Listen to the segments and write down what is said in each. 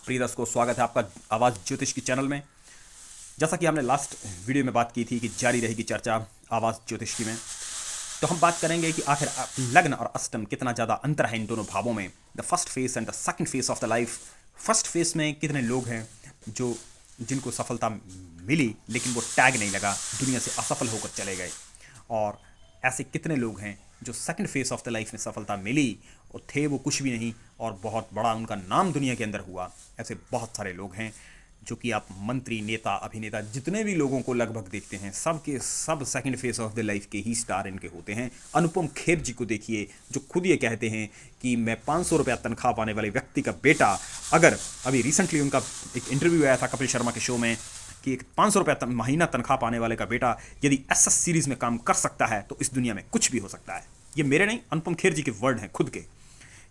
प्रिय दर्शकों, स्वागत है आपका आवाज़ ज्योतिष की चैनल में। जैसा कि हमने लास्ट वीडियो में बात की थी कि जारी रहेगी चर्चा आवाज़ ज्योतिष की में, तो हम बात करेंगे कि आखिर लग्न और अष्टम कितना ज़्यादा अंतर है इन दोनों भावों में, the first face and the second face of the life. First face में कितने लोग हैं जो जिनको सफलता मिली लेकिन वो टैग नहीं लगा, दुनिया से असफल होकर चले गए, और ऐसे कितने लोग हैं जो second face of the life में सफलता मिली और थे वो कुछ भी नहीं और बहुत बड़ा उनका नाम दुनिया के अंदर हुआ। ऐसे बहुत सारे लोग हैं जो कि आप मंत्री, नेता, अभिनेता जितने भी लोगों को लगभग देखते हैं, सब के सब second face of the life के ही स्टार इनके होते हैं। अनुपम खेर जी को देखिए, जो खुद ये कहते हैं कि मैं 500 रुपया तनख्वाह पाने वाले व्यक्ति का बेटा, अगर अभी रिसेंटली उनका एक इंटरव्यू आया था कपिल शर्मा के शो में कि एक 500 रुपया महीना तनख्वाह पाने वाले का बेटा यदि एसएस सीरीज में काम कर सकता है तो इस दुनिया में कुछ भी हो सकता है। ये मेरे नहीं, अनुपम खेर जी के वर्ड हैं खुद के,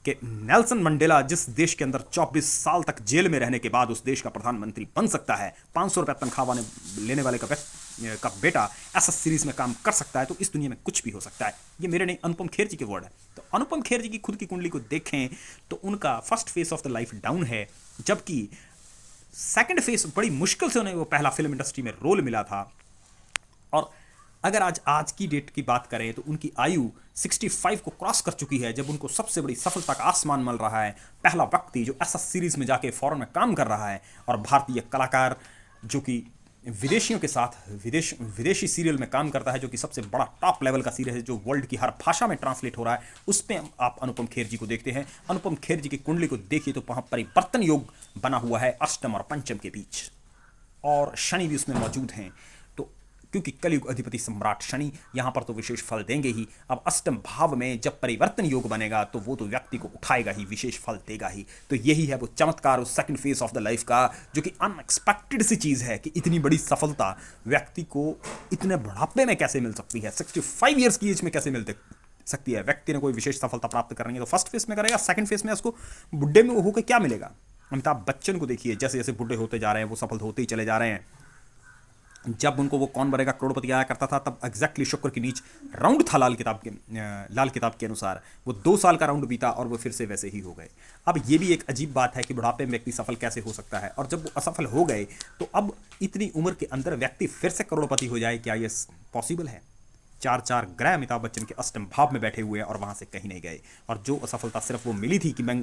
कि नेल्सन मंडेला जिस देश के अंदर 24 साल तक जेल में रहने के बाद उस देश का प्रधानमंत्री बन सकता है, 500 रुपया तनख्वाह लेने वाले का बेटा एसएस सीरीज में काम कर सकता है, तो इस दुनिया में कुछ भी हो सकता है। ये मेरे नहीं, अनुपम खेर जी के वर्ड है। तो अनुपम खेर जी की खुद की कुंडली को देखें तो उनका first face of the life down है, जबकि सेकंड फेस बड़ी मुश्किल से उन्हें वो पहला फिल्म इंडस्ट्री में रोल मिला था। और अगर आज की डेट की बात करें तो उनकी आयु 65 को क्रॉस कर चुकी है, जब उनको सबसे बड़ी सफलता का आसमान मिल रहा है। पहला व्यक्ति जो एसएस सीरीज में जाके फॉरेन में काम कर रहा है, और भारतीय कलाकार जो कि विदेशियों के साथ विदेशी सीरियल में काम करता है, जो कि सबसे बड़ा टॉप लेवल का सीरियल है जो वर्ल्ड की हर भाषा में ट्रांसलेट हो रहा है, उस पर आप अनुपम खेर जी को देखते हैं। अनुपम खेर जी की कुंडली को देखिए तो वहाँ परिवर्तन योग बना हुआ है अष्टम और पंचम के बीच, और शनि भी उसमें मौजूद हैं। तो क्योंकि कलयुग अधिपति सम्राट शनि यहाँ पर तो विशेष फल देंगे ही। अब अष्टम भाव में जब परिवर्तन योग बनेगा तो वो तो व्यक्ति को उठाएगा ही, विशेष फल देगा ही। तो यही है वो चमत्कार उस second face of the life का, जो कि अनएक्सपेक्टेड सी चीज़ है कि इतनी बड़ी सफलता व्यक्ति को इतने बुढ़ापे में कैसे मिल सकती है, 65 ईयर्स की एज में कैसे मिल सकती है। व्यक्ति ने कोई विशेष सफलता प्राप्त करनी है तो फर्स्ट फेस में करेगा, सेकंड फेस में उसको बुढ़े में होकर क्या मिलेगा। अमिताभ बच्चन को देखिए, जैसे जैसे बुढ़े होते जा रहे हैं वो सफल होते ही चले जा रहे हैं। जब उनको वो कौन बनेगा करोड़पति आया करता था तब एग्जैक्टली शुक्र की नीच राउंड था लाल किताब के अनुसार। वो 2 साल का राउंड बीता और वो फिर से वैसे ही हो गए। अब ये भी एक अजीब बात है कि बुढ़ापे में व्यक्ति सफल कैसे हो सकता है, और जब वो असफल हो गए तो अब इतनी उम्र के अंदर व्यक्ति फिर से करोड़पति हो जाए, क्या ये पॉसिबल है? 4 ग्रह अमिताभ बच्चन के अष्टम भाव में बैठे हुए हैं और वहाँ से कहीं नहीं गए, और जो असफलता सिर्फ वो मिली थी कि मैं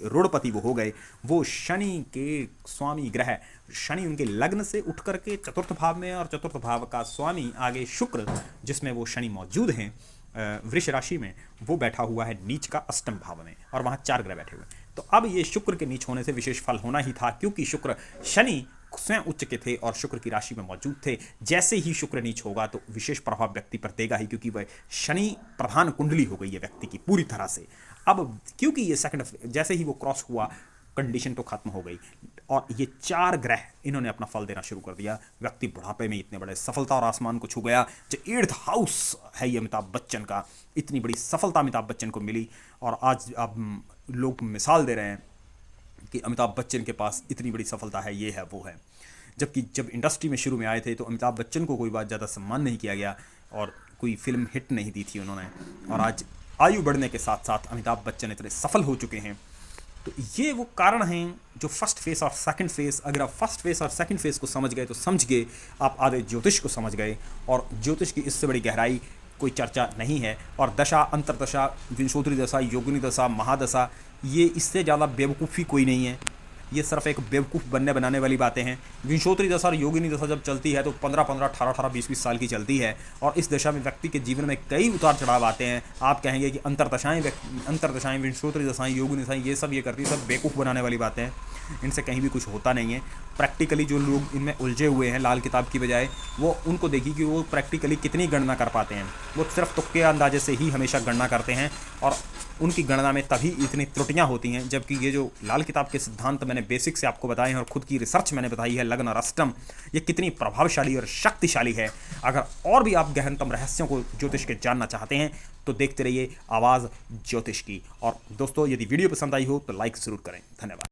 रोड़पति वो हो गए, वो शनि के स्वामी ग्रह, शनि उनके लग्न से उठ करके चतुर्थ भाव में, और चतुर्थ भाव का स्वामी आगे शुक्र जिसमें वो शनि मौजूद हैं वृष राशि में, वो बैठा हुआ है नीच का अष्टम भाव में, और वहाँ 4 ग्रह बैठे हुए। तो अब ये शुक्र के नीच होने से विशेष फल होना ही था, क्योंकि शुक्र शनि स्वयं उच्च के थे और शुक्र की राशि में मौजूद थे। जैसे ही शुक्र नीच होगा तो विशेष प्रभाव व्यक्ति पर देगा ही, क्योंकि वह शनि प्रधान कुंडली हो गई है व्यक्ति की पूरी तरह से। अब क्योंकि ये सेकंड जैसे ही वो क्रॉस हुआ कंडीशन तो खत्म हो गई, और ये 4 ग्रह इन्होंने अपना फल देना शुरू कर दिया। व्यक्ति बुढ़ापे में इतने बड़े सफलता और आसमान को छू गया। जो 8th हाउस है ये अमिताभ बच्चन का, इतनी बड़ी सफलता अमिताभ बच्चन को मिली, और आज अब लोग मिसाल दे रहे हैं कि अमिताभ बच्चन के पास इतनी बड़ी सफलता है, ये है वो है। जबकि जब इंडस्ट्री में शुरू में आए थे तो अमिताभ बच्चन को कोई बात ज़्यादा सम्मान नहीं किया गया और कोई फिल्म हिट नहीं दी थी उन्होंने, और आज आयु बढ़ने के साथ साथ अमिताभ बच्चन इतने सफल हो चुके हैं। तो ये वो कारण हैं जो फर्स्ट फेस और सेकंड फेस, अगर आप फर्स्ट फेस और सेकंड फेस को समझ गए तो समझ गए आप आधे ज्योतिष को समझ गए, और ज्योतिष की इससे बड़ी गहराई कोई चर्चा नहीं है। और दशा, अंतरदशा, विंशोत्तरी दशा, योगिनी दशा, महादशा, ये इससे ज़्यादा बेवकूफ़ी कोई नहीं है। ये सिर्फ एक बेवकूफ़ बनाने वाली बातें हैं। विंशोत्तरी दशा और योगिनी दशा जब चलती है तो 15-15, 18-18, 20-20 साल की चलती है, और इस दशा में व्यक्ति के जीवन में कई उतार चढ़ाव आते हैं। आप कहेंगे कि अंतरदशाएँ, विंशोत्तरी दशाएँ, योगिनी दशाएँ ये सब ये करती, सब बेवकूफ़ बनाने वाली बातें हैं। इनसे कहीं भी कुछ होता नहीं है। प्रैक्टिकली जो लोग इनमें उलझे हुए हैं लाल किताब की बजाय, वो उनको देखिए कि वो प्रैक्टिकली कितनी गणना कर पाते हैं। वो सिर्फ तुक्के अंदाजे से ही हमेशा गणना करते हैं, और उनकी गणना में तभी इतनी त्रुटियां होती हैं। जबकि ये जो लाल किताब के सिद्धांत मैंने बेसिक से आपको बताए हैं और खुद की रिसर्च मैंने बताई है, लग्न और अष्टम ये कितनी प्रभावशाली और शक्तिशाली है। अगर और भी आप गहनतम रहस्यों को ज्योतिष के जानना चाहते हैं तो देखते रहिए आवाज़ ज्योतिष की। और दोस्तों, यदि वीडियो पसंद आई हो तो लाइक ज़रूर करें। धन्यवाद।